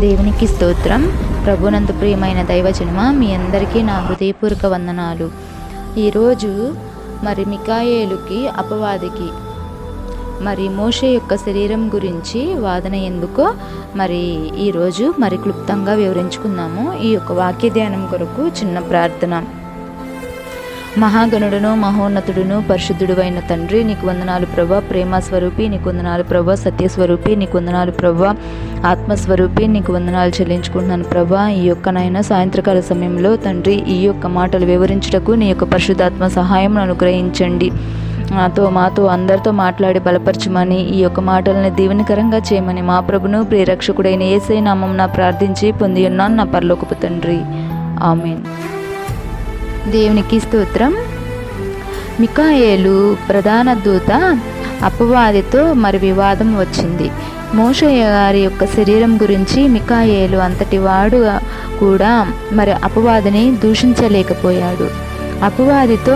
దేవునికి స్తోత్రం. ప్రభునందు ప్రియమైన దైవజనమా, మీ అందరికీ నా హృదయపూర్వక వందనాలు. ఈరోజు మికాయేలుకి అపవాదికి మోషే యొక్క శరీరం గురించి వాదన ఎందుకో ఈరోజు క్లుప్తంగా వివరించుకుందాము. ఈ యొక్క వాక్య ధ్యానం కొరకు చిన్న ప్రార్థన. మహాగణుడును మహోన్నతుడును పరిశుద్ధుడు అయిన తండ్రి, నీకు వందనాలు ప్రభా. ప్రేమ స్వరూపి నీకు వందనాలు ప్రభా. సత్యస్వరూపి నీకు వందనాలు ప్రభా. ఆత్మస్వరూపి నీకు వందనాలు చెల్లించుకుంటున్నాను ప్రభా. ఈ యొక్క నాయన సాయంత్రకాల సమయంలో తండ్రి, ఈ యొక్క మాటలు వివరించుటకు నీ యొక్క పరిశుద్ధాత్మ సహాయం అనుగ్రహించండి. మాతో అందరితో మాట్లాడి బలపరచమని, ఈ యొక్క మాటలను దీవెనకరంగా చేయమని మా ప్రభును ప్రియరక్షకుడైన యేసయ్య నామమున ప్రార్థించి పొంది ఉన్నాను నా పరలోకపు తండ్రి. ఆమేన్. దేవునికి స్తోత్రం. మికాయేలు ప్రధాన దూత అపవాదితో వివాదం వచ్చింది. మోషే గారి యొక్క శరీరం గురించి మికాయేలు అంతటి వాడు కూడా అపవాదిని దూషించలేకపోయాడు. అపవాదితో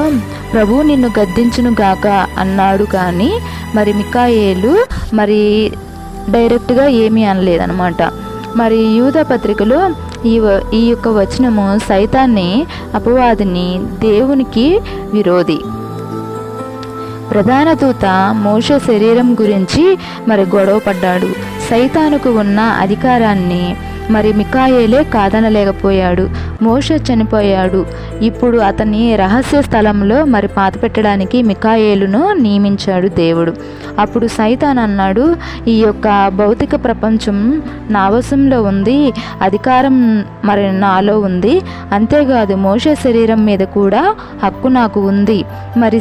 ప్రభు నిన్ను గద్దించును గాక అన్నాడు, కానీ మికాయేలు డైరెక్ట్గా ఏమీ అనలేదన్నమాట. యూదా పత్రికలో ఈ యొక్క వచనము సైతాన్ని, అపవాదిని దేవునికి విరోధి. ప్రధాన దూత మోషే శరీరం గురించి గొడవ పడ్డాడు. సైతానుకు ఉన్న అధికారాన్ని మికాయేలే కాదనలేకపోయాడు. మోషే చనిపోయాడు. ఇప్పుడు అతన్ని రహస్య స్థలంలో పాతిపెట్టడానికి మికాయేలును నియమించాడు దేవుడు. అప్పుడు సైతాన్ అన్నాడు, ఈ యొక్క భౌతిక ప్రపంచం నా వశంలో ఉంది, అధికారం నాలో ఉంది. అంతేకాదు మోషే శరీరం మీద కూడా హక్కు నాకు ఉంది.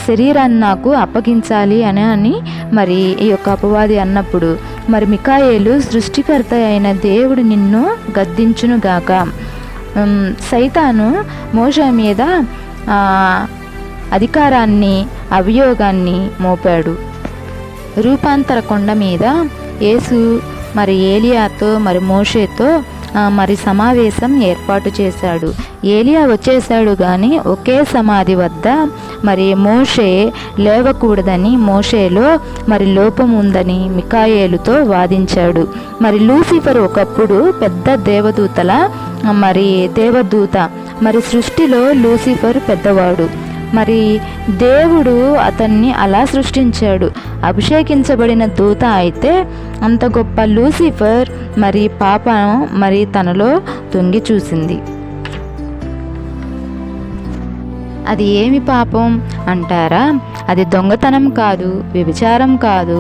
శరీరాన్ని నాకు అప్పగించాలి అని ఈ యొక్క అపవాది అన్నప్పుడు మికాయేలు, సృష్టికర్త అయిన దేవుడు నిన్ను గద్దించునుగాక. సైతాను మోషే మీద అధికారాన్ని, అభియోగాన్ని మోపాడు. రూపాంతర కొండ మీద యేసు ఏలియాతో మోషేతో సమావేశం ఏర్పాటు చేశాడు. ఏలియా వచ్చేసాడు, కానీ ఒకే సమాధి వద్ద మోషే లేవకూడదని, మోషేలో లోపం ఉందని మికాయేలుతో వాదించాడు. లూసిఫర్ ఒకప్పుడు పెద్ద దేవదూత. సృష్టిలో లూసిఫర్ పెద్దవాడు. దేవుడు అతన్ని అలా సృష్టించాడు. అభిషేకించబడిన దూత అయితే అంత గొప్ప లూసిఫర్ పాపం తనలో తొంగి చూసింది. అది ఏమి పాపం అంటారా? అది దొంగతనం కాదు, వ్యభిచారం కాదు.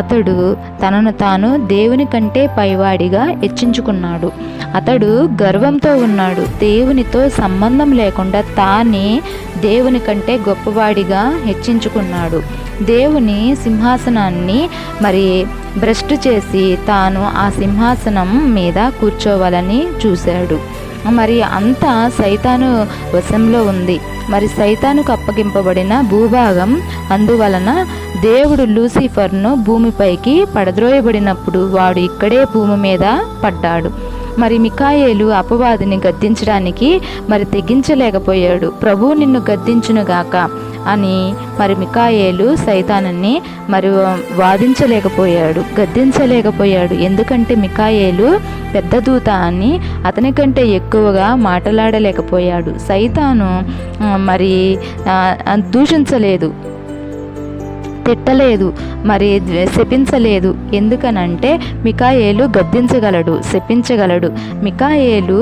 అతడు తనను తాను దేవుని కంటే పైవాడిగా హెచ్చించుకున్నాడు. అతడు గర్వంతో ఉన్నాడు. దేవునితో సంబంధం లేకుండా తానే దేవుని కంటే గొప్పవాడిగా హెచ్చించుకున్నాడు. దేవుని సింహాసనాన్ని భ్రష్టు చేసి తాను ఆ సింహాసనం మీద కూర్చోవాలని చూశాడు. అంతా సైతాను వశంలో ఉంది. సైతానుకు అప్పగింపబడిన భూభాగం. అందువలన దేవుడు లూసిఫర్ను భూమిపైకి పడద్రోయబడినప్పుడు వాడు ఇక్కడే భూమి మీద పడ్డాడు. మికాయేలు అపవాదిని గద్దించడానికి తెగించలేకపోయాడు. ప్రభు నిన్ను గద్దించునుగాక అని మికాయేలు సైతానుని వాదించలేకపోయాడు, గద్దించలేకపోయాడు. ఎందుకంటే మికాయేలు పెద్ద దూత అని అతని కంటే ఎక్కువగా మాట్లాడలేకపోయాడు. సైతాను దూషించలేదు, తిట్టలేదు, శపించలేదు. ఎందుకనంటే మికాయేలు గద్దించగలడు, శపించగలడు. మికాయేలు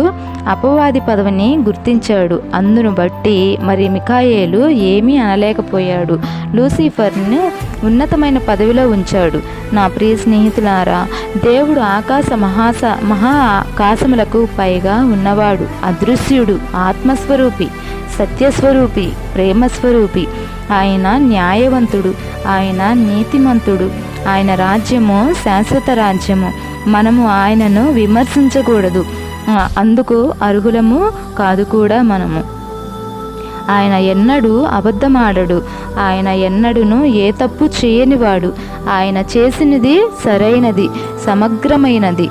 అపవాది పదవిని గుర్తించాడు. అందును బట్టి మికాయేలు ఏమీ అనలేకపోయాడు. లూసిఫర్ను ఉన్నతమైన పదవిలో ఉంచాడు. నా ప్రియ స్నేహితులారా, దేవుడు మహా ఆకాశములకు పైగా ఉన్నవాడు, అదృశ్యుడు, ఆత్మస్వరూపి, సత్యస్వరూపి, ప్రేమస్వరూపి. ఆయన న్యాయవంతుడు, ఆయన నీతిమంతుడు. ఆయన రాజ్యము శాశ్వత రాజ్యము. మనము ఆయనను విమర్శించకూడదు, అందుకు అర్హులము కాదు కూడా మనము. ఆయన ఎన్నడూ అబద్ధమాడడు. ఆయన ఎన్నడూను ఏ తప్పు చేయనివాడు. ఆయన చేసినది సరైనది, సమగ్రమైనది.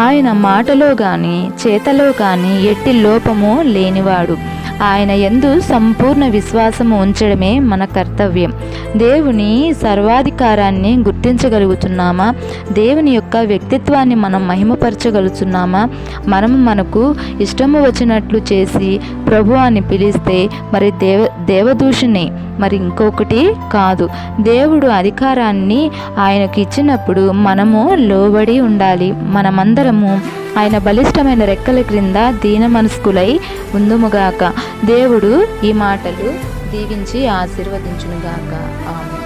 ఆయన మాటలో కానీ చేతలో కానీ ఎట్టి లోపము లేనివాడు. ఆయన యందు సంపూర్ణ విశ్వాసము ఉంచడమే మన కర్తవ్యం. దేవుని సర్వాధికారాన్ని గుర్తించగలుగుతున్నామా? దేవుని యొక్క వ్యక్తిత్వాన్ని మనం మహిమపరచగలుగుతున్నామా? మనకు ఇష్టము వచ్చినట్లు చేసి ప్రభు అని పిలిస్తే మరి దేవదూషణే, మరి ఇంకొకటి కాదు. దేవుడు అధికారాన్ని ఆయనకు ఇచ్చినప్పుడు మనము లోబడి ఉండాలి. మనమందరము ఆయన బలిష్టమైన రెక్కల క్రింద దీన మనస్కులై ఉందుముగాక. దేవుడు ఈ మాటలు దీవించి ఆశీర్వదించునుగాక. ఆమేన్.